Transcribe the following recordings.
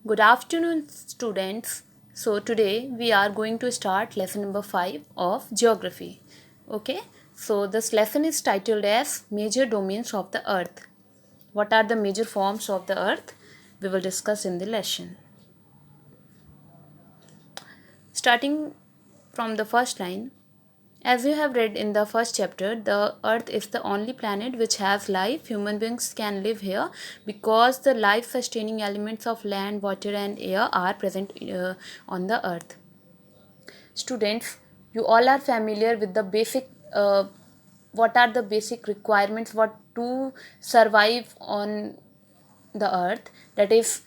Good afternoon, students. So, today we are going to start lesson number 5 of geography. Okay, so this lesson is titled as Major Domains of the Earth. What are the major forms of the Earth? We will discuss in the lesson. Starting from the first line, as you have read in the first chapter, the Earth is the only planet which has life. Human beings can live here because the life sustaining elements of land, water, and air are present on the Earth. Students, you all are familiar with the basic. What are the basic requirements? What to survive on the Earth? That is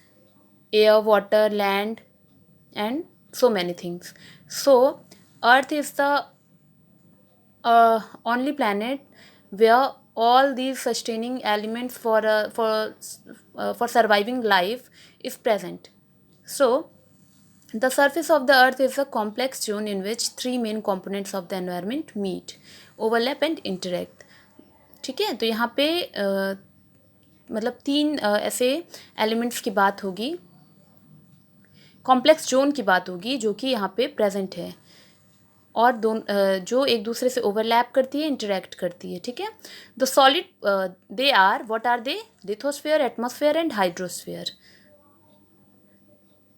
air, water, land, and so many things. So, Earth is the only planet where all these sustaining elements for surviving life is present. So the surface of the earth is a complex zone in which three main components of the environment meet, overlap and interact. ठीक है, तो यहाँ पे मतलब तीन ऐसे elements की बात होगी, कॉम्प्लेक्स जोन की बात होगी जो कि यहाँ पे प्रेजेंट है और जो एक दूसरे से ओवरलैप करती है, इंटरेक्ट करती है. ठीक है, the solid they are, what are they? Lithosphere, atmosphere and hydrosphere.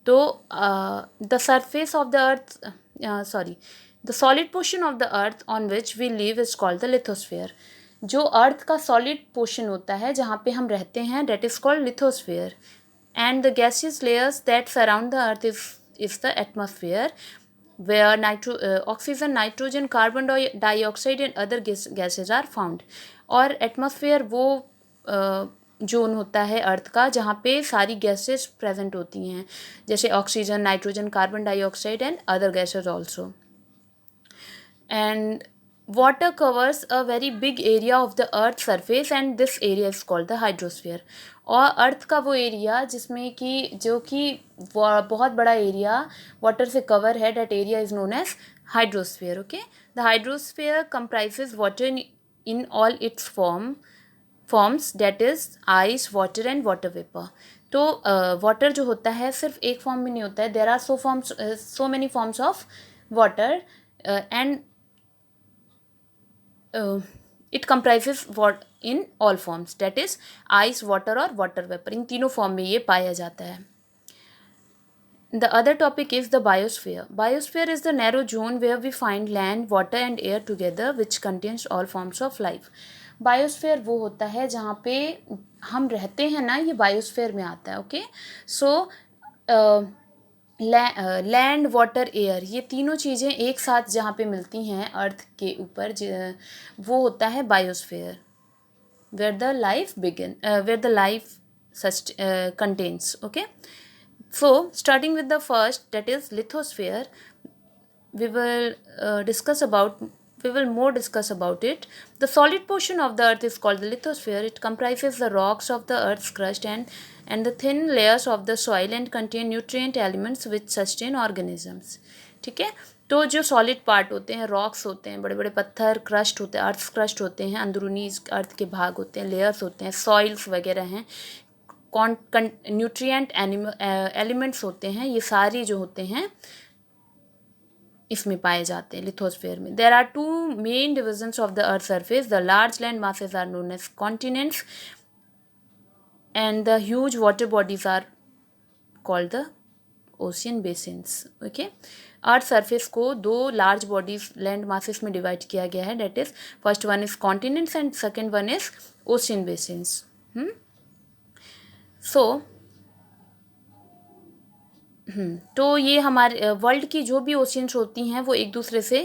तो the surface of the earth, sorry, the solid portion of the earth on which we live is called the lithosphere. जो earth का solid portion होता है जहाँ पे हम रहते हैं, that is called lithosphere. And the gaseous layers that surround the earth is the atmosphere, where oxygen, nitrogen, carbon dioxide and other gases are found. और एटमॉस्फेयर वो जोन होता है अर्थ का जहाँ पे सारी गैसेस प्रेजेंट होती हैं, जैसे oxygen, nitrogen, carbon dioxide and other gases also. And water covers a very big area of the earth surface and this area is called the hydrosphere. और अर्थ का वो एरिया जिसमें कि जो कि बहुत बड़ा एरिया वाटर से कवर है, that area is known as hydrosphere. Okay, the hydrosphere comprises water in all its forms, that is ice, water and water vapour. तो वाटर जो होता है सिर्फ एक फॉर्म में नहीं होता है, there are so many forms of water and it comprises what in all forms, that is ice, water और वाटर वेपर. इन तीनों फॉर्म में ये पाया जाता है. The other topic is the biosphere. Biosphere is the narrow zone where we find land, water and air together which contains all forms of life. Biosphere वो होता है जहाँ पे हम रहते हैं ना, ये बायोस्फीयर में आता है. Okay, so land, water, air, ये तीनों चीज़ें एक साथ जहाँ पे मिलती हैं अर्थ के ऊपर, वो होता है biosphere, where the life begin, where the life contains. Okay, so starting with the first, that is lithosphere, we will more discuss about it. The solid portion of the earth is called the lithosphere. It comprises the rocks of the earth's crust and the thin layers of the soil and contain nutrient elements which sustain organisms. ठीक है, तो जो solid part होते हैं, rocks होते हैं, बड़े बड़े पत्थर, क्रस्ट होते हैं, अर्थ क्रस्ट होते हैं, अंदरूनी अर्थ के भाग होते हैं, लेयर्स होते हैं, सॉइल्स वगैरह हैं, न्यूट्रिएंट एलिमेंट्स होते हैं, ये सारी जो होते हैं इसमें पाए जाते हैं लिथोस्फीयर में. There are two main divisions of the earth surface. The large land masses are known as continents and the huge water bodies are called the ocean basins. Okay, earth surface को दो large bodies, land masses में divide किया गया है. That is first one is continents and second one is ocean basins. So तो ये हमारे world की जो भी ओशियंस होती हैं वो एक दूसरे से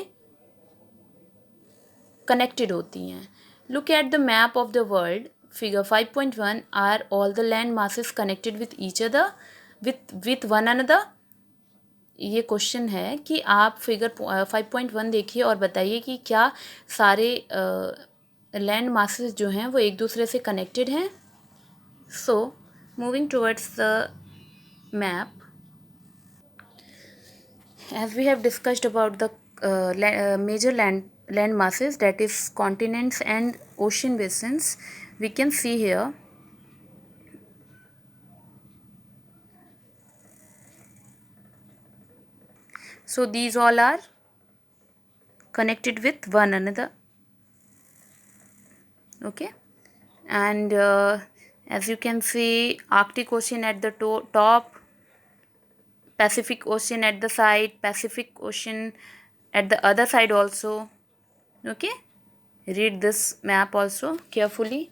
कनेक्टेड होती हैं. Look at the map of the world, figure 5.1. Are all the land masses connected with each other, with one another? ये क्वेश्चन है कि आप फिगर 5.1 देखिए और बताइए कि क्या सारे लैंड मासेस जो हैं वो एक दूसरे से कनेक्टेड हैं. So moving towards the map, as we have discussed about the major land masses, that is continents and ocean basins, we can see here So these all are connected with one another. Okay, and as you can see, Arctic Ocean at the top, Pacific Ocean at the side, Pacific Ocean at the other side also. Okay, read this map also carefully.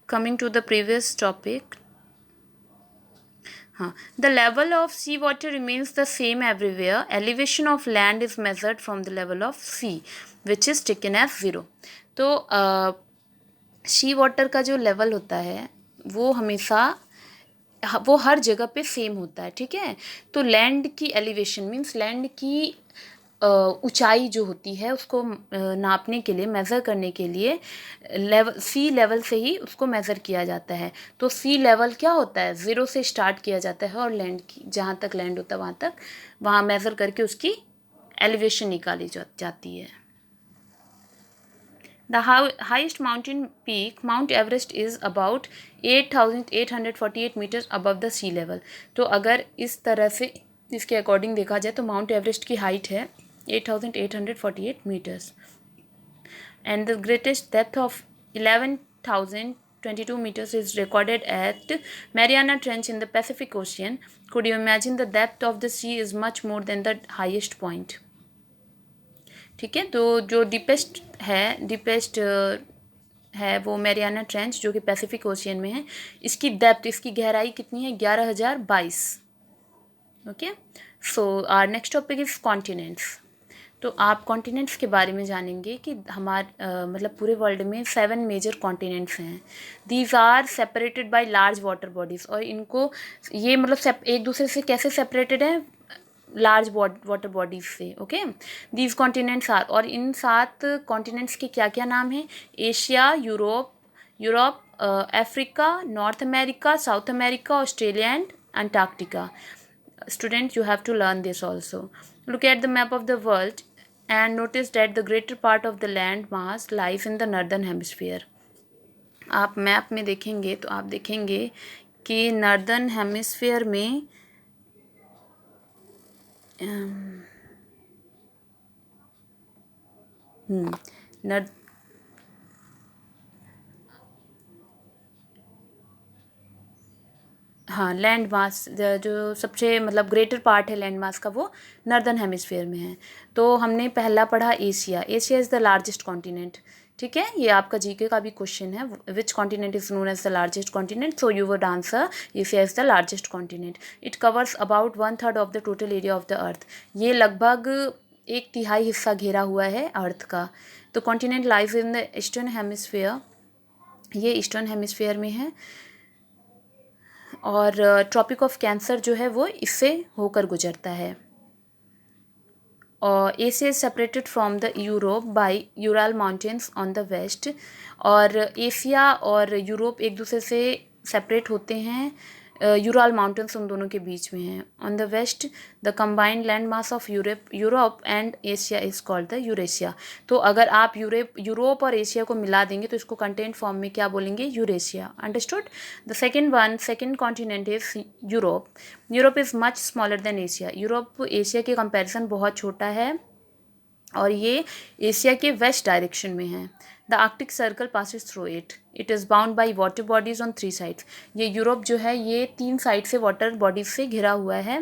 Coming to the previous topic, the level of sea water remains the same everywhere. Elevation of land is measured from the level of sea, which is taken as 0. तो सी water का जो level होता है वो हमेशा वो हर जगह पे सेम होता है, ठीक है। तो लैंड की एलिवेशन मीन्स लैंड की ऊंचाई जो होती है उसको नापने के लिए, मेज़र करने के लिए सी लेवल से ही उसको मेज़र किया जाता है। तो सी लेवल क्या होता है, 0 से स्टार्ट किया जाता है और लैंड की जहाँ तक लैंड होता है वहाँ मेज़र करके उसकी एलिवेशन निकाली जाती है। The highest mountain peak, Mount Everest, is about 8,848 meters above the sea level. तो अगर इस तरह से इसके अकॉर्डिंग देखा जाए तो माउंट एवरेस्ट की हाइट है 8,848 meters. And the greatest depth of 11,022 meters is recorded at Mariana Trench in the Pacific Ocean. Could you imagine the depth of the sea is much more than the highest point? ठीक है, तो जो deepest है वो Mariana trench जो कि Pacific ocean में है, इसकी डेप्थ, इसकी गहराई कितनी है, 11,022. Okay, so our next topic is continents. तो आप कॉन्टिनेंट्स के बारे में जानेंगे कि मतलब पूरे वर्ल्ड में 7 मेजर कॉन्टिनेंट्स हैं. These are separated by large water bodies. और इनको ये मतलब एक दूसरे से कैसे सेपरेटेड है, लार्ज वाटर बॉडीज से. ओके, दीज कॉन्टिनेंट्स आर, और इन 7 कॉन्टिनेंट्स के क्या क्या नाम हैं, Asia, Europe, Africa, north America, south America, Australia and Antarctica. Students, you have to learn this also. Look at the map of the world and notice that the greater part of the land mass lies in the northern hemisphere. आप map में देखेंगे तो आप देखेंगे कि northern hemisphere में हाँ, land mass जो सबसे मतलब ग्रेटर पार्ट है लैंड मास का वो नॉर्दर्न हेमिस्फीयर में है. तो हमने पहला पढ़ा Asia. Asia is the largest continent. ठीक है, ये आपका जीके का भी क्वेश्चन है. Which continent is known as the largest continent? So you would answer Asia is the largest continent. It covers about 1/3 of the total area of the earth. ये लगभग 1/3 हिस्सा घेरा हुआ है अर्थ का. तो continent lies in the eastern hemisphere. ये eastern hemisphere में है और ट्रॉपिक ऑफ कैंसर जो है वो इससे होकर गुजरता है. और Asia is separated from the Europe by Ural mountains on the west. और एशिया और यूरोप एक दूसरे से सेपरेट होते हैं, यूराल माउंटेन्स उन दोनों के बीच में हैं. On the west the combined land mass of Europe and Asia is called the Eurasia. तो अगर आप यूरोप और एशिया को मिला देंगे तो इसको कंटेंट फॉर्म में क्या बोलेंगे, Eurasia. Understood. The second continent is Europe. Europe is much smaller than Asia. Europe Asia के कंपैरिजन बहुत छोटा है और ये एशिया के वेस्ट डायरेक्शन में है. The Arctic circle passes through it. It is bound by water bodies on 3 sides. ये यूरोप जो है ये 3 साइड से वाटर बॉडीज से घिरा हुआ है.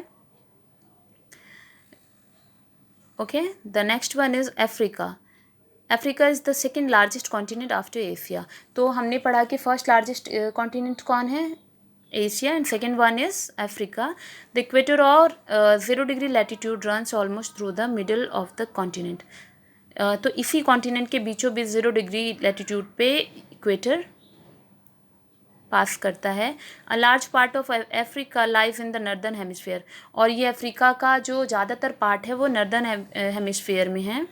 Okay, the next one is Africa. Africa is the second largest continent after Asia. तो हमने पढ़ा कि फर्स्ट लार्जेस्ट कॉन्टिनेंट कौन है, Asia, and second one is Africa. The equator और 0 degree latitude runs almost through the middle of the continent. तो इसी continent के बीचों बीच 0 डिग्री लैटिट्यूड पे इक्वेटर पास करता है. A large part of Africa lies in the northern hemisphere. और ये अफ्रीका का जो ज़्यादातर पार्ट है वो नॉर्दर्न हेमिस्फीयर में है.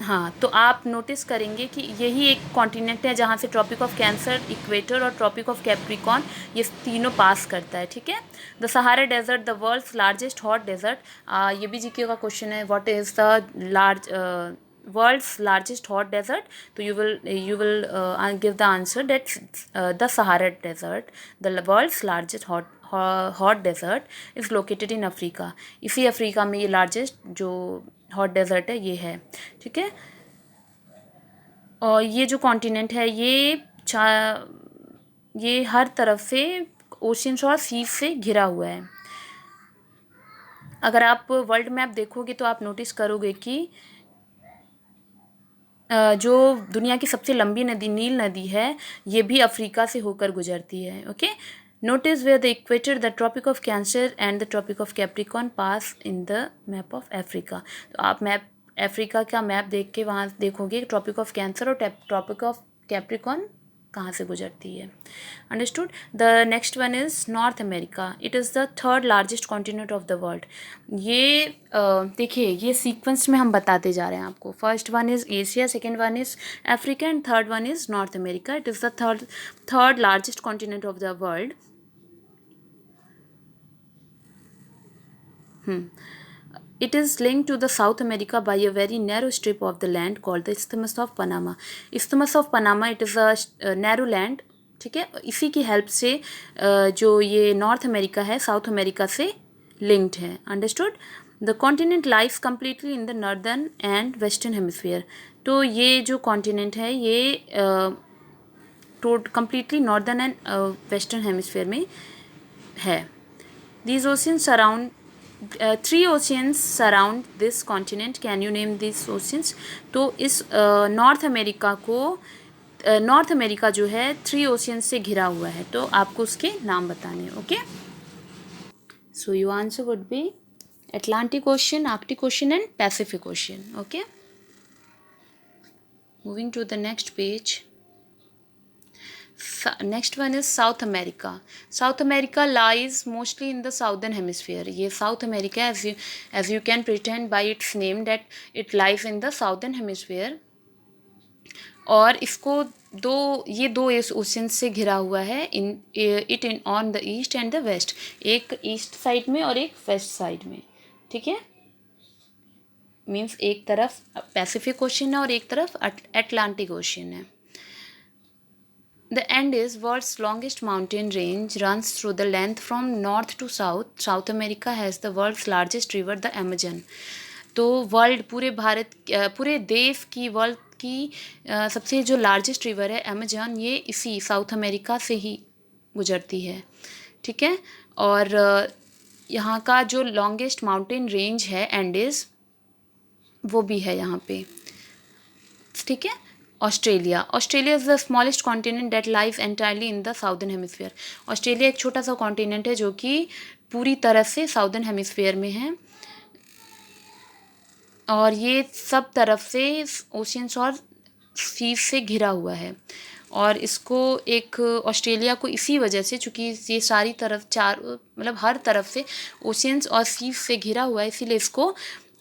हाँ, तो आप नोटिस करेंगे कि यही एक कॉन्टिनेंट है जहाँ से ट्रॉपिक ऑफ कैंसर, इक्वेटर और ट्रॉपिक ऑफ कैप्रिकॉर्न ये तीनों पास करता है. ठीक है. The Sahara desert the world's largest hot desert. ये भी जीके का क्वेश्चन है. What is the world's largest hot desert, तो you will give the answer that the Sahara desert, the world's largest hot desert is located in Africa. इसी Africa में ये largest जो hot desert है ये है, ठीक है। और ये जो कॉन्टिनेंट है ये हर तरफ से ओशियंस और सीज से घिरा हुआ है। अगर आप वर्ल्ड मैप देखोगे तो आप नोटिस करोगे कि जो दुनिया की सबसे लंबी नदी नील नदी है ये भी अफ्रीका से होकर गुजरती है। Okay, notice where the equator, the Tropic of Cancer and the Tropic of Capricorn pass in the map of Africa. तो आप अफ्रीका का मैप देख के वहाँ देखोगे ट्रॉपिक ऑफ कैंसर और ट्रॉपिक ऑफ कैप्रिकॉर्न कहाँ से गुजरती है। Understood. The next one is North America. It is the third largest continent of the world. ये देखिए ये सीक्वेंस में हम बताते जा रहे हैं आपको। First one is Asia, second one is Africa and third one is North America. It is the third largest continent of the world. It is linked to the South America by a very narrow strip of the land called the Isthmus of Panama. Isthmus of Panama, it is a narrow land, ठीक है। इसी की help से जो ये north America है south America से linked है। Understood. The continent lies completely in the northern and western hemisphere. तो ये जो कॉन्टिनेंट है ये completely northern and western hemisphere में है। These oceans surround 3 oceans surround this continent. Can you name these oceans? तो इस नॉर्थ अमेरिका जो है 3 ओशियन से घिरा हुआ है, तो आपको उसके नाम बताने हैं। Okay, so your answer would be Atlantic Ocean, Arctic Ocean and Pacific Ocean. Okay, moving to the next page. Next one is South America. South America lies mostly in the southern hemisphere. ये South America, as you can pretend by its name that it lies in the southern hemisphere. और इसको ये दो ocean से घिरा हुआ है in on the east and the west. एक ईस्ट साइड में और एक वेस्ट साइड में, ठीक है। मीन्स एक तरफ पैसिफिक ओशन है और एक तरफ अटलांटिक ओशन है। The end is world's longest mountain range runs through the length from north to south. South America has the world's largest river, the Amazon. तो पूरे देश की वर्ल्ड की सबसे जो लार्जेस्ट रिवर है अमेजन, ये इसी साउथ अमेरिका से ही गुजरती है, ठीक है। और यहाँ का जो लॉन्गेस्ट माउंटेन रेंज है एंडीज, वो भी है यहाँ पे, ठीक है। Australia is the smallest continent that lies entirely in the southern hemisphere. Australia एक छोटा सा कॉन्टिनेंट है जो कि पूरी तरह से साउदर्न हेमिस्फीयर में है और ये सब तरफ से ओशियंस और सीज से घिरा हुआ है। और इसको ऑस्ट्रेलिया को इसी वजह से, चूँकि ये सारी तरफ हर तरफ से ओशियंस और सीज से घिरा हुआ है, इसीलिए इसको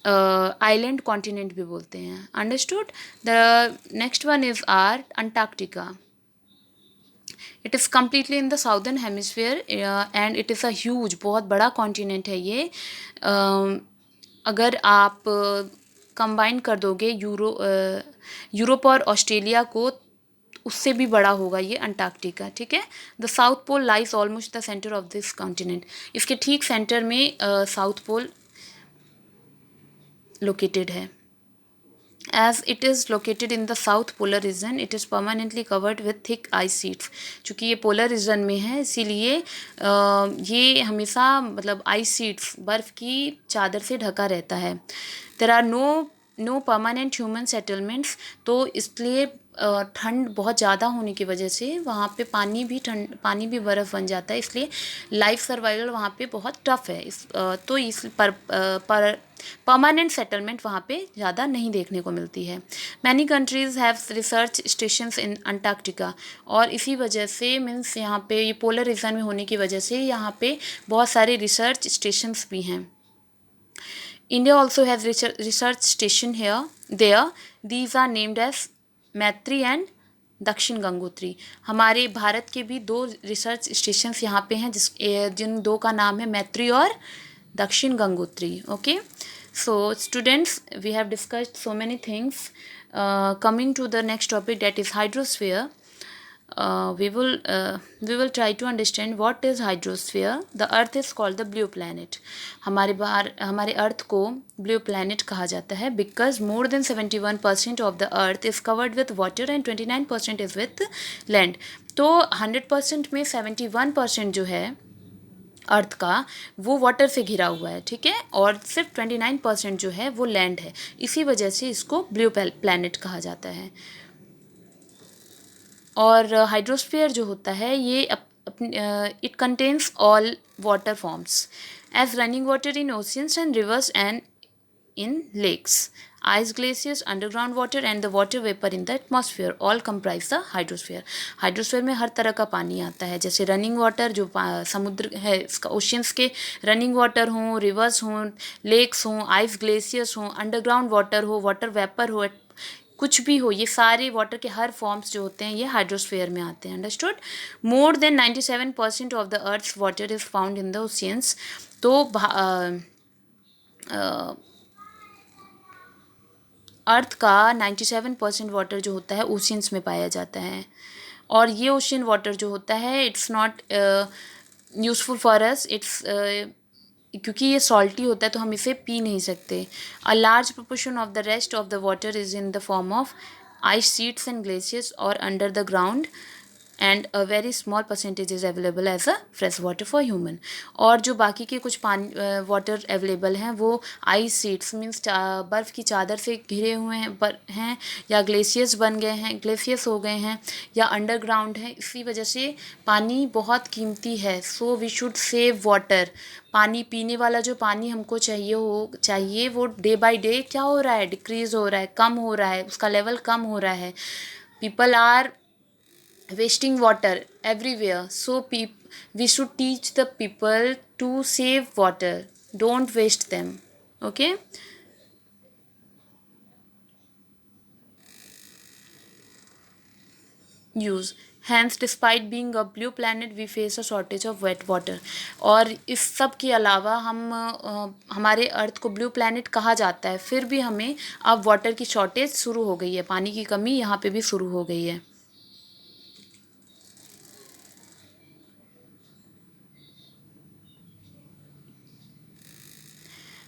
आइलैंड कॉन्टिनेंट भी बोलते हैं। Understood. The next one is Antarctica. It is completely in the southern hemisphere and it is a huge, बहुत बड़ा कॉन्टिनेंट है ये। अगर आप कंबाइन कर दोगे यूरोप और ऑस्ट्रेलिया को, उससे भी बड़ा होगा ये अंटार्कटिका, ठीक है। The South Pole lies almost the centre of this continent. इसके ठीक सेंटर में साउथ पोल लोकेटेड है। As it is located in the south polar region, it is permanently covered with thick ice sheets. चूँकि ये polar region में है इसीलिए ये हमेशा आइस शीट्स, बर्फ़ की चादर से ढका रहता है। There are no permanent human settlements, तो इसलिए ठंड बहुत ज़्यादा होने की वजह से वहाँ पे पानी भी बर्फ़ बन जाता है, इसलिए लाइफ सर्वाइवल वहाँ पे बहुत टफ है। तो इस पर परमानेंट सेटलमेंट वहाँ पे ज़्यादा नहीं देखने को मिलती है। Many countries have research stations in Antarctica, और इसी वजह से मीन्स यहाँ पे ये पोलर रीजन में होने की वजह से यहाँ पे बहुत सारे रिसर्च स्टेशंस भी हैं। India also has research station there. These are named as Maitri and Dakshin Gangotri. हमारे भारत के भी 2 रिसर्च स्टेशंस यहाँ पे हैं जिन 2 का नाम है मैत्री और दक्षिण Gangotri. Okay, So students, we have discussed so many things. Coming to the next topic, that is hydrosphere. We will try to understand what is hydrosphere. The earth is called the blue planet. हमारे अर्थ को blue planet कहा जाता है because more than 71% of the earth is covered with water and 29% is with land. तो 100% में 71% जो है अर्थ का वो वाटर से घिरा हुआ है, ठीक है, और सिर्फ 29% जो है वो लैंड है. इसी वजह से इसको ब्लू प्लैनेट कहा जाता है. और हाइड्रोस्फीयर जो होता है ये it contains all water forms as running water in oceans and rivers and in lakes, ice glaciers, underground water and the water vapor in the atmosphere all comprise the hydrosphere. Hydrosphere में हर तरह का पानी आता है, जैसे running water जो समुद्र है, इसका ओशियंस के रनिंग वाटर हों, रिवर्स हों, लेक्स हों, आइस ग्लेशियर्स हों, अंडरग्राउंड वाटर हो, वाटर वेपर हो, कुछ भी हो, ये सारे वाटर के हर फॉर्म्स जो होते हैं ये हाइड्रोस्फीयर में आते हैं. Understood. More than 97% of the earth's water is found in the oceans. तो अर्थ का 97% वाटर जो होता है ओशियंस में पाया जाता है. और ये ओशियन वाटर जो होता है it's not useful for us. It's क्योंकि ये सॉल्टी होता है तो हम इसे पी नहीं सकते. A large proportion of the rest of the water is in the form of ice sheets and glaciers और under the ground and a very small percentage is available as a fresh water for human. और जो बाकी के कुछ पानी water available हैं वो ice sheets means बर्फ़ की चादर से घिरे हुए हैं या ग्लेशियर्स बन गए हैं, ग्लेशियर्स हो गए हैं, या अंडरग्राउंड है. इसी वजह से पानी बहुत कीमती है. So we should save water. पानी पीने वाला जो पानी हमको चाहिए वो डे बाय डे क्या हो रहा है, डिक्रीज़ हो रहा है, कम हो रहा है, उसका लेवल कम हो रहा है. People are wasting water everywhere, so we should teach the people to save water, don't waste them. Okay. use. Hence despite being a blue planet we face a shortage of wet water. और इस सब के अलावा हमारे अर्थ को blue planet कहा जाता है, फिर भी हमें अब वाटर की शॉर्टेज शुरू हो गई है, पानी की कमी यहाँ पे भी शुरू हो गई है.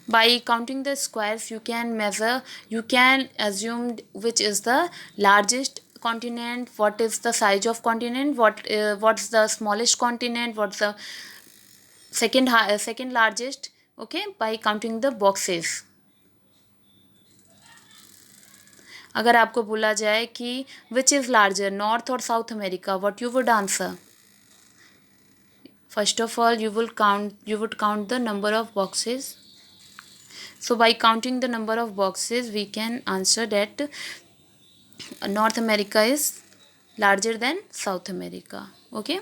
By counting the squares you can assume which is the largest continent, what is the size of continent, what's the smallest continent, what's the second largest. Okay, by counting the boxes. अगर आपको बोला जाए कि which is larger, north और South America, what you would answer? First of all you would count the number of boxes. So by counting the number of boxes we can answer that North America is larger than South America. Okay.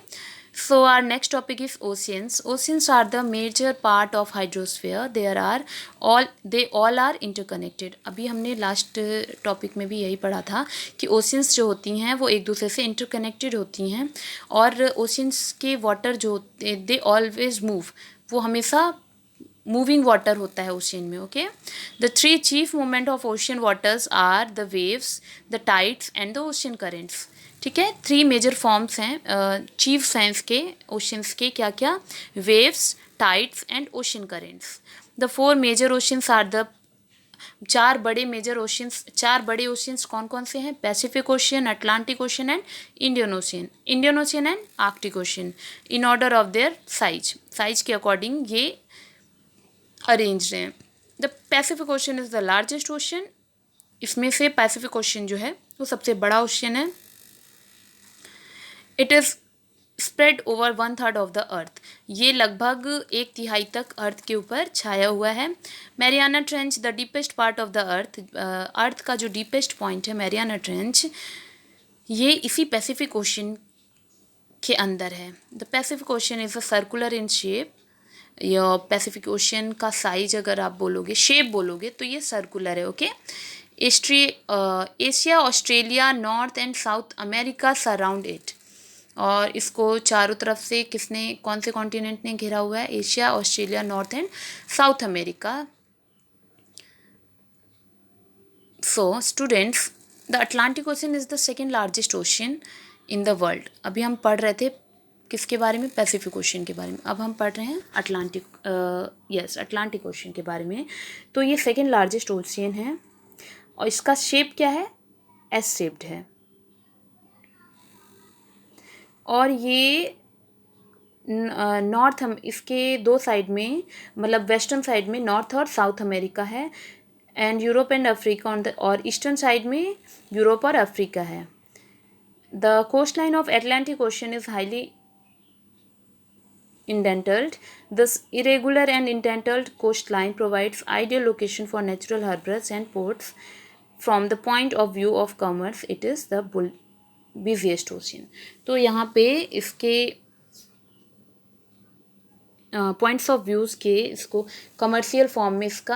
So our next topic is oceans. Oceans are the major part of hydrosphere. They all are interconnected. अभी हमने last topic में भी यही पढ़ा था कि oceans जो होती हैं वो एक दूसरे से इंटरकनेक्टेड होती हैं. और ओशियंस के वाटर जो दे ऑलवेज मूव, वो हमेशा मूविंग वाटर होता है ओशियन में. Okay. The 3 chief movement of ocean waters are the waves, the tides and the ocean currents. ठीक है, 3 मेजर फॉर्म्स हैं चीफ साइंस के ओशियंस के. क्या क्या? Waves, tides and ocean currents. The 4 major oceans are the 4 बड़े major oceans. 4 बड़े oceans कौन कौन से हैं? Pacific ocean, Atlantic ocean and Indian ocean and Arctic ocean in order of their size के अकॉर्डिंग ये अरेंज्ड हैं. The Pacific ocean is the largest ocean. इसमें से पैसिफिक ओशियन जो है वो सबसे बड़ा ओशियन है. It is spread over 1/3 of the earth. ये लगभग 1/3 तक अर्थ के ऊपर छाया हुआ है. Mariana trench, the deepest part of the अर्थ का जो डीपेस्ट पॉइंट है मैरियाना ट्रेंच, ये इसी पैसिफिक ओशियन के अंदर है. The Pacific ocean is a circular in shape. या पैसिफिक ओशियन का साइज अगर आप बोलोगे, शेप बोलोगे तो ये सर्कुलर है. Okay. Asia, Australia, north and south America surround it. और इसको चारों तरफ से कौन से कॉन्टिनेंट ने घेरा हुआ है? Asia, Australia, north and south America. So students, the Atlantic ocean is the second largest ocean in the world. अभी हम पढ़ रहे थे किसके बारे में, पैसिफिक ओशन के बारे में. अब हम पढ़ रहे हैं अटलांटिक ओशन के बारे में. तो ये सेकेंड लार्जेस्ट ओशियन है और इसका शेप क्या है, एस शेप्ड है. और ये नॉर्थ, हम इसके दो साइड में, मतलब वेस्टर्न साइड में नॉर्थ और साउथ अमेरिका है, and Europe and Africa on the, और ईस्टर्न साइड में यूरोप और अफ्रीका है. The coast line of Atlantic Ocean is highly indented. This irregular and indented coastline provides ideal location for natural harbors and ports. From the point of view of commerce, it is the busiest ocean. तो यहाँ पे इसके points of views के, इसको commercial form में इसका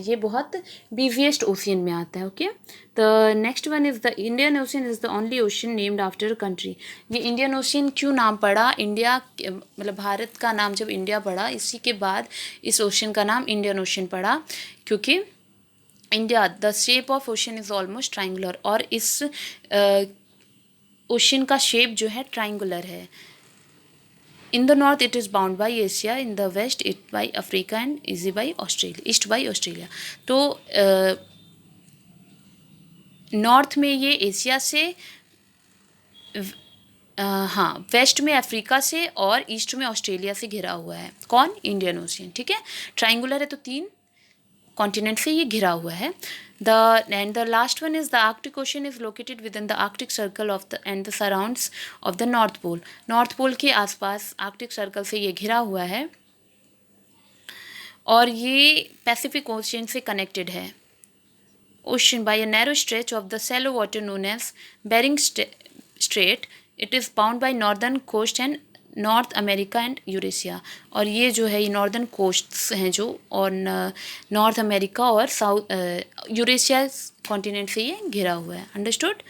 ये बहुत बिजिएस्ट ओशियन में आता है. Okay, the next one is the Indian ocean is the only ocean named after country. ये इंडियन ओशियन क्यों नाम पड़ा, इंडिया मतलब भारत का नाम जब इंडिया पड़ा, इसी के बाद इस ओशन का नाम इंडियन ओशन पड़ा, क्योंकि India, the shape of ocean is almost triangular, और इस ओशन का शेप जो है ट्राइंगुलर है. In the north, it is bound by Asia. In the west, it by Africa and east by Australia. तो north में ये एशिया से, हाँ, वेस्ट में अफ्रीका से और ईस्ट में ऑस्ट्रेलिया से घिरा हुआ है. कौन, इंडियन ओशियन. ठीक है, ट्राइंगुलर है तो 3 कॉन्टिनेंट से ये घिरा हुआ है. And the last one is the Arctic Ocean is located within the Arctic Circle of the and the surrounds of the North Pole. North Pole के आसपास आर्कटिक सर्कल से ये घिरा हुआ है और ये पैसिफिक ओशियन से कनेक्टेड है. Ocean by a narrow stretch of the shallow water known as Bering Strait. It is bound by northern coast and north America and Eurasia. और ये जो है, ये नॉर्दर्न कोस्ट्स हैं जो, और नॉर्थ अमेरिका और साउथ यूरेशिया कॉन्टिनेंट से ये घिरा हुआ है. Understood.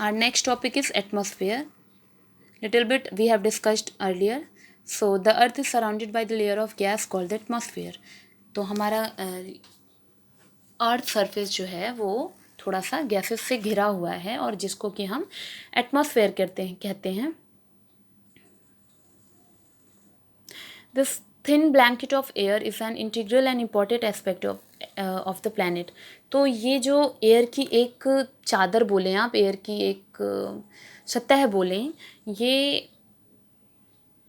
Our next topic is atmosphere. Little bit we have discussed earlier. So the earth is surrounded by the layer of gas called the atmosphere. तो हमारा अर्थ सरफेस जो है वो थोड़ा सा गैसेस से घिरा हुआ है, और जिसको कि हम एटमॉस्फेयर कहते हैं. This thin blanket of air is an integral and important aspect of the planet. तो ये जो एयर की एक चादर बोलें आप, एयर की एक सतह बोलें, ये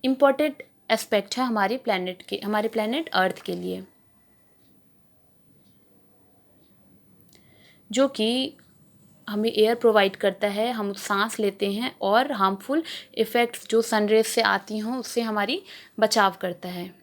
इम्पॉर्टेंट एस्पेक्ट है हमारे प्लैनेट अर्थ के लिए, जो कि हमें एयर प्रोवाइड करता है. हम सांस लेते हैं और हार्मफुल इफ़ेक्ट्स जो सनरेज से आती हों उससे हमारी बचाव करता है.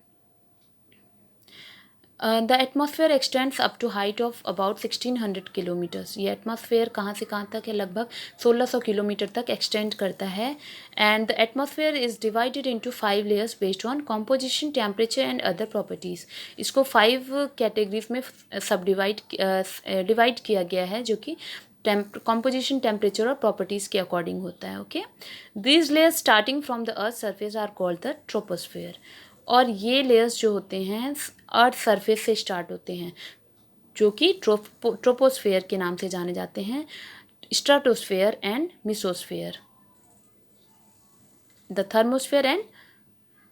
The atmosphere extends up to height of about 1600 kilometres. ये एटमॉस्फेयर कहाँ से कहाँ तक है, लगभग 1600 किलोमीटर तक एक्सटेंड करता है. And the atmosphere is divided into 5 layers based on composition, temperature and other properties. इसको 5 कैटेगरीज में डिवाइड किया गया है, जो कि कॉम्पोजिशन, टेम्परेचर और प्रॉपर्टीज़ के अकॉर्डिंग होता है. Okay, these layers starting from the earth surface are called the troposphere. और ये लेयर्स जो होते हैं अर्थ सरफेस से स्टार्ट होते हैं, जो कि ट्रोपोस्फेयर के नाम से जाने जाते हैं. Stratosphere and mesosphere, the thermosphere and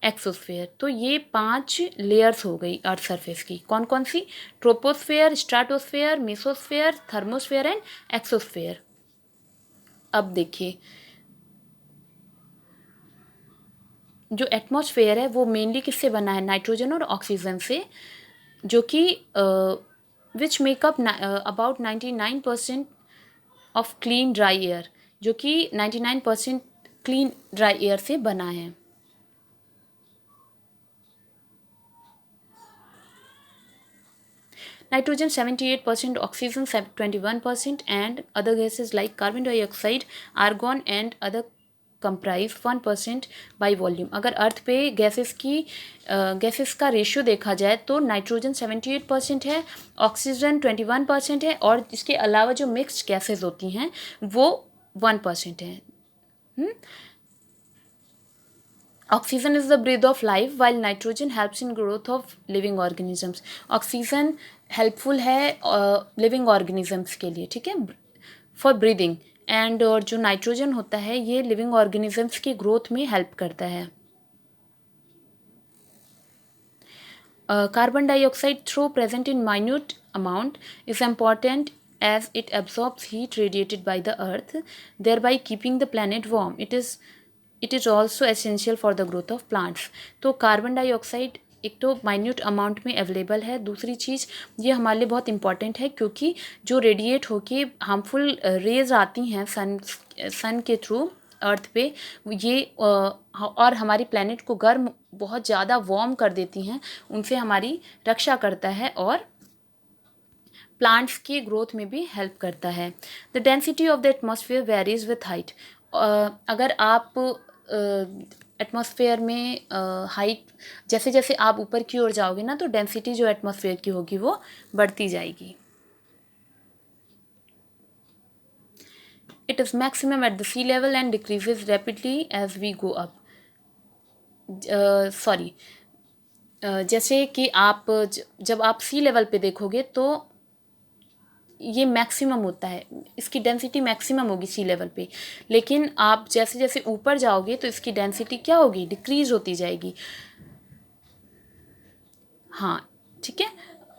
exosphere. तो ये 5 लेयर्स हो गई अर्थ सरफेस की. कौन कौन सी, troposphere, stratosphere, mesosphere, thermosphere and exosphere. अब देखिए, जो एटमॉस्फेयर है वो मेनली किससे बना है, नाइट्रोजन और ऑक्सीजन से, जो कि which make up about 99% of clean dry air, जो कि 99% क्लीन ड्राई एयर से बना है. Nitrogen 78%, oxygen 21%, and other gases like carbon dioxide, argon and other comprise 1% by volume. अगर अर्थ पे गैसेस का रेशियो देखा जाए तो नाइट्रोजन 78% है, ऑक्सीजन 21% है, और इसके अलावा जो मिक्स्ड गैसेस होती हैं वो 1% है. Oxygen is the breath of life, while nitrogen helps in growth of living organisms. Oxygen helpful है लिविंग ऑर्गेनिजम्स के लिए, ठीक है, फॉर ब्रीदिंग। एंड और जो नाइट्रोजन होता है ये लिविंग ऑर्गेनिजम्स की ग्रोथ में हेल्प करता है। Carbon dioxide, though present in minute amount, is important as it absorbs heat radiated by the earth, thereby keeping the planet warm. It is also essential for the growth of plants. तो carbon dioxide एक तो minute amount में available है, दूसरी चीज़ ये हमारे लिए बहुत इंपॉर्टेंट है क्योंकि जो रेडिएट होके हार्मफुल रेज आती हैं सन के थ्रू अर्थ पे, ये और हमारी प्लैनेट को गर्म बहुत ज़्यादा वार्म कर देती हैं, उनसे हमारी रक्षा करता है और प्लांट्स की ग्रोथ में भी हेल्प करता है। The density of the atmosphere varies with height. अगर आप एटमॉस्फेयर में हाइट जैसे जैसे आप ऊपर की ओर जाओगे ना, तो डेंसिटी जो एटमॉस्फेयर की होगी वो बढ़ती जाएगी। It is maximum at the sea level and decreases rapidly as we go up. जैसे कि आप जब आप सी लेवल पे देखोगे तो ये मैक्सिमम होता है, इसकी डेंसिटी मैक्सिमम होगी सी लेवल पे, लेकिन आप जैसे जैसे ऊपर जाओगे तो इसकी डेंसिटी क्या होगी, डिक्रीज होती जाएगी। हाँ, ठीक है।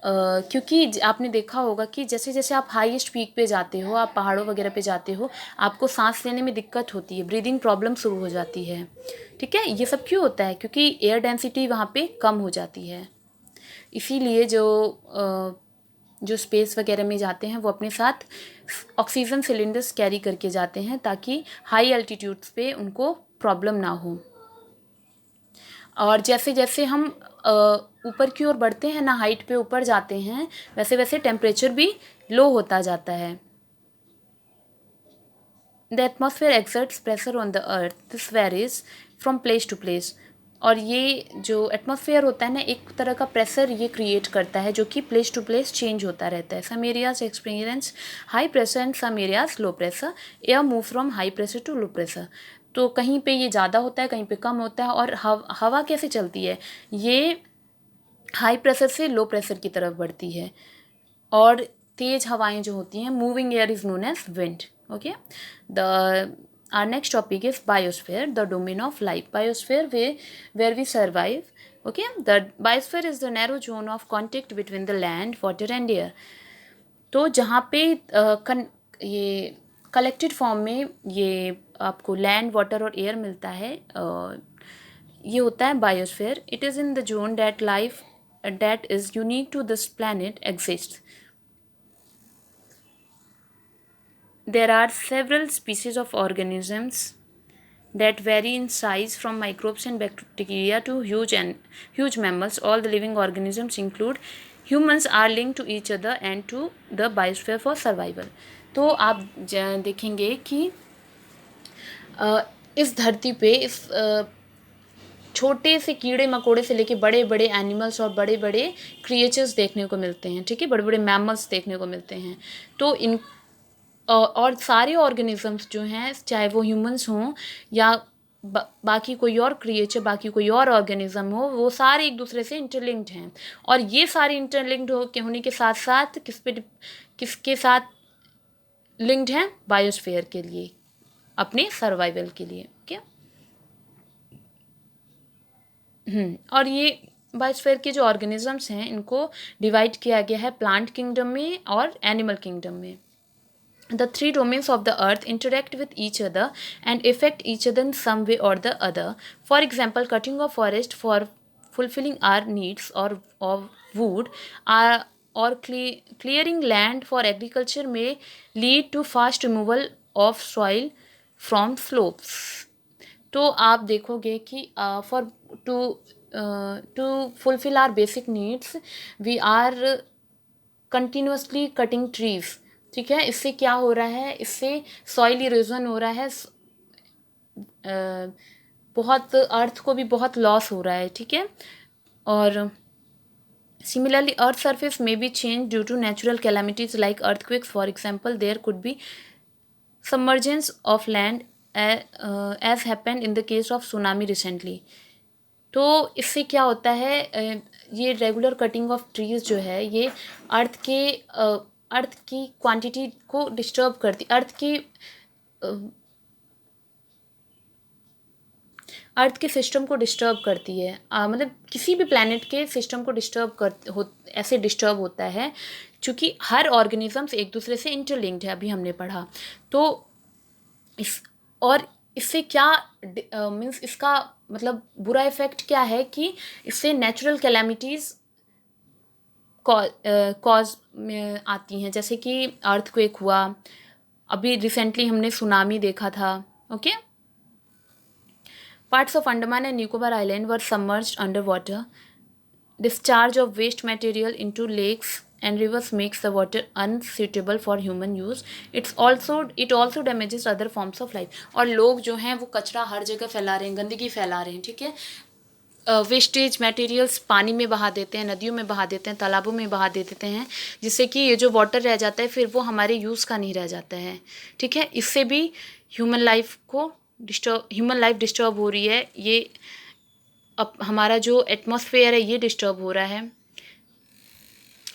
क्योंकि आपने देखा होगा कि जैसे जैसे आप हाईएस्ट पीक पे जाते हो, आप पहाड़ों वगैरह पे जाते हो, आपको सांस लेने में दिक्कत होती है, ब्रीदिंग प्रॉब्लम शुरू हो जाती है, ठीक है। ये सब क्यों होता है, क्योंकि एयर डेंसिटी वहाँ पे कम हो जाती है। इसीलिए जो स्पेस वगैरह में जाते हैं वो अपने साथ ऑक्सीजन सिलेंडर्स कैरी करके जाते हैं ताकि हाई एल्टीट्यूड्स पे उनको प्रॉब्लम ना हो। और जैसे जैसे हम ऊपर की ओर बढ़ते हैं ना, हाइट पे ऊपर जाते हैं, वैसे वैसे टेम्परेचर भी लो होता जाता है। The atmosphere exerts pressure on the earth, this varies from place to place. और ये जो एटमॉस्फेयर होता है ना, एक तरह का प्रेशर ये क्रिएट करता है जो कि प्लेस टू प्लेस चेंज होता रहता है। Some areas experience high pressure and some areas low pressure. Air move from high pressure to low pressure. तो कहीं पे ये ज़्यादा होता है, कहीं पे कम होता है। और हवा कैसे चलती है, ये हाई प्रेशर से लो प्रेशर की तरफ बढ़ती है। और तेज़ हवाएं जो होती हैं, moving air is known as wind. Okay, the our next topic is biosphere, the domain of life. Biosphere where we survive. Okay, the biosphere is the narrow zone of contact between the land, water and air. तो जहाँ पे ये collected form में ये आपको land, water और air मिलता है, ये होता है biosphere. It is in the zone that life that is unique to this planet exists. There are several species of organisms that vary in size from microbes and bacteria to huge mammals. All the living organisms include humans are linked to each other and to the biosphere for survival. तो आप देखेंगे कि इस धरती पे इस छोटे से कीड़े मकोड़े से लेके बड़े बड़े एनिमल्स और बड़े बड़े क्रिएचर्स देखने को मिलते हैं, ठीक है, बड़े बड़े मैमल्स देखने को मिलते हैं। तो इन और सारे ऑर्गेनिजम्स जो हैं, चाहे वो ह्यूमंस हों या बाकी कोई और क्रिएचर, बाकी कोई और ऑर्गेनिज्म हो, वो सारे एक दूसरे से इंटरलिंक्ड हैं। और ये सारे इंटरलिंक्ड होने के साथ साथ किसके साथ लिंक्ड हैं, बायोस्फीयर के लिए, अपने सर्वाइवल के लिए। ओके, और ये बायोस्फीयर के जो ऑर्गेनिजम्स हैं इनको डिवाइड किया गया है प्लांट किंगडम में और एनिमल किंगडम में। The three domains of the earth interact with each other and affect each other in some way or the other. For example, cutting of forest for fulfilling our needs or of wood or clearing land for agriculture may lead to fast removal of soil from slopes. तो आप देखोगे कि to fulfill our basic needs we are continuously cutting trees, ठीक है। इससे क्या हो रहा है, इससे सॉइल इरोजन हो रहा है, बहुत अर्थ को भी बहुत लॉस हो रहा है, ठीक है। और सिमिलरली अर्थ सरफेस में be change due to natural calamities like earthquakes. For example, there could be submergence of land as happened in the case of tsunami recently. तो इससे क्या होता है, ये रेगुलर कटिंग ऑफ ट्रीज जो है ये अर्थ की क्वांटिटी को डिस्टर्ब करती, अर्थ के सिस्टम को डिस्टर्ब करती है। मतलब किसी भी प्लैनेट के सिस्टम को ऐसे डिस्टर्ब होता है क्योंकि हर ऑर्गेनिजम्स एक दूसरे से इंटरलिंक्ड है, अभी हमने पढ़ा। तो इससे क्या मीन्स इसका मतलब बुरा इफेक्ट क्या है कि इससे नेचुरल कैलामिटीज़ कॉज में आती हैं, जैसे कि अर्थक्वेक हुआ, अभी रिसेंटली हमने सुनामी देखा था। Okay, parts of Andaman and Nicobar island were submerged under water. Discharge of waste material into lakes and rivers makes the water unsuitable for human use. It also damages other forms of life. और लोग जो हैं वो कचरा हर जगह फैला रहे हैं, गंदगी फैला रहे हैं, ठीक है। वेस्टेज मटेरियल्स पानी में बहा देते हैं, नदियों में बहा देते हैं, तालाबों में बहा देते हैं, जिससे कि ये जो वाटर रह जाता है फिर वो हमारे यूज़ का नहीं रह जाता है, ठीक है। इससे भी ह्यूमन लाइफ डिस्टर्ब हो रही है। ये अब हमारा जो एटमॉस्फेयर है ये डिस्टर्ब हो रहा है।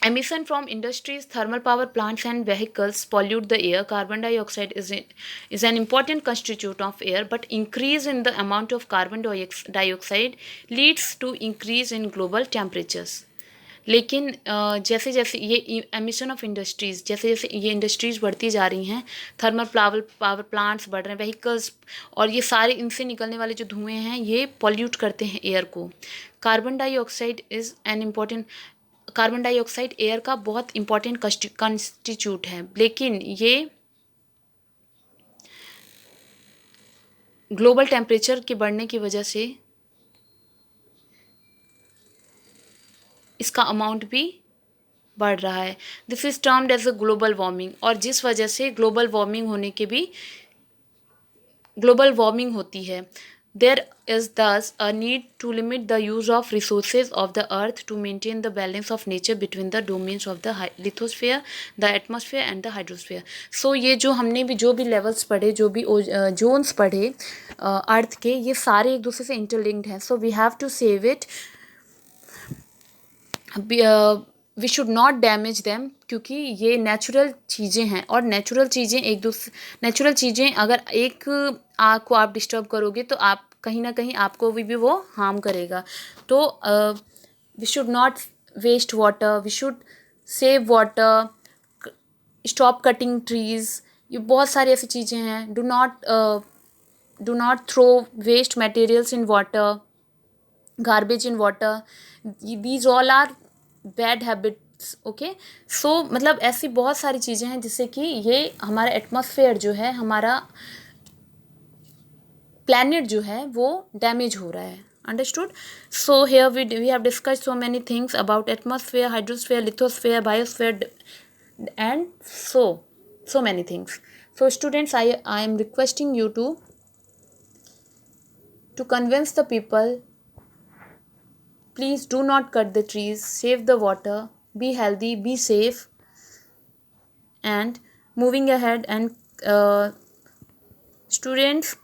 Emission from industries, thermal power plants and vehicles pollute the air. Carbon dioxide is an important constituent of air, but increase in the amount of carbon dioxide leads to increase in global temperatures. लेकिन जैसे जैसे ये emission of industries, जैसे जैसे ये industries बढ़ती जा रही हैं, थर्मल पावर प्लांट्स बढ़ रहे हैं, व्हीकल्स, और ये सारे इनसे निकलने वाले जो धुएँ हैं ये पॉल्यूट करते हैं एयर को। कार्बन डाइऑक्साइड एयर का बहुत इंपॉर्टेंट कंस्टिट्यूट है, लेकिन ये ग्लोबल टेम्परेचर के बढ़ने की वजह से इसका अमाउंट भी बढ़ रहा है। This is termed as a global warming, और जिस वजह से ग्लोबल वार्मिंग होती है। There is thus a need to limit the use of resources of the earth to maintain the balance of nature between the domains of the lithosphere, the atmosphere and the hydrosphere. So ये जो हमने भी जो भी levels पढ़े, जो भी Jones पढ़े अर्थ के, ये सारे एक दूसरे से इंटरलिंक्ड हैं। So we have to save it, we should not damage them, क्योंकि ये नेचुरल चीज़ें हैं, और नेचुरल चीज़ें अगर एक आग को आप डिस्टर्ब करोगे तो आप कहीं ना कहीं आपको भी वो हार्म करेगा। तो we should not waste water, we should save water, stop cutting trees, ये बहुत सारी ऐसी चीज़ें हैं। Do not throw waste materials in water, garbage in water, these all are bad habits. Okay, so मतलब ऐसी बहुत सारी चीज़ें हैं जिससे कि ये हमारा एटमॉस्फेयर जो है, हमारा प्लैनेट जो है वो डैमेज हो रहा है। Understood? So here we have discussed so many things about atmosphere, hydrosphere, lithosphere, biosphere and so many things. So students, I am requesting you to convince the people, please do not cut the trees, save the water, be healthy, be safe, and moving ahead. And students,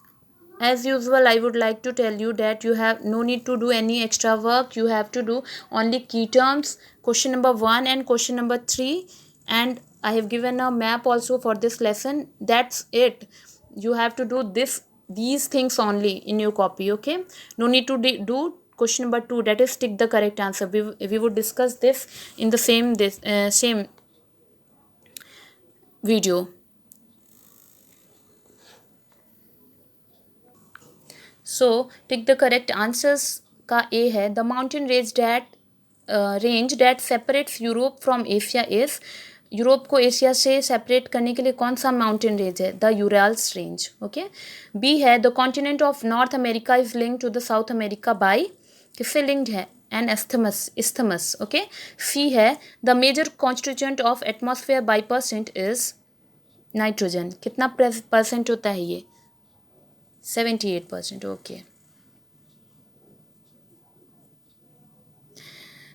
as usual, I would like to tell you that you have no need to do any extra work. You have to do only key terms, question number 1 and question number 3, and I have given a map also for this lesson. That's it. You have to do these things only in your copy. Okay, no need to do question number 2, that is tick the correct answer. We would discuss this in the same video. So tick the correct answers का A है, the mountain range that separates Europe from Asia is, Europe को Asia से separate करने के लिए कौन सा mountain range है? The Urals range. Okay, B है, the continent of North America is linked to the South America by, किससे लिंक्ड है? An isthmus. ओके, सी है, the major constituent of atmosphere by percent is nitrogen. कितना percent होता है ये? 78%. Okay,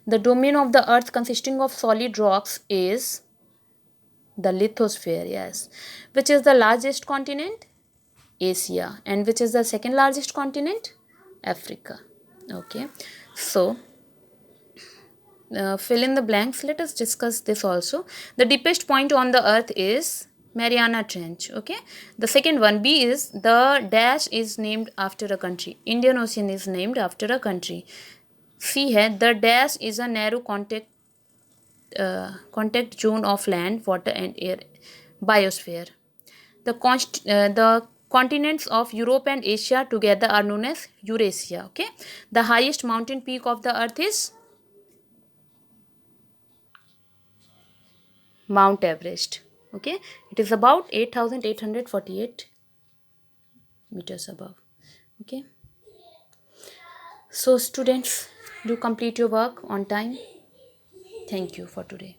the domain of the earth consisting of solid rocks is the lithosphere. Yes. Which is the largest continent? Asia. And which is the second largest continent? Africa. Okay, so fill in the blanks. Let us discuss this also. The deepest point on the earth is Mariana Trench. Okay. The second one, B, is the dash is named after a country. Indian Ocean is named after a country. C है the dash is a narrow contact zone of land, water and air biosphere. The continents of Europe and Asia together are known as Eurasia. Okay. The highest mountain peak of the earth is Mount Everest. Okay. It is about 8,848 meters above. Okay. So students, do complete your work on time. Thank you for today.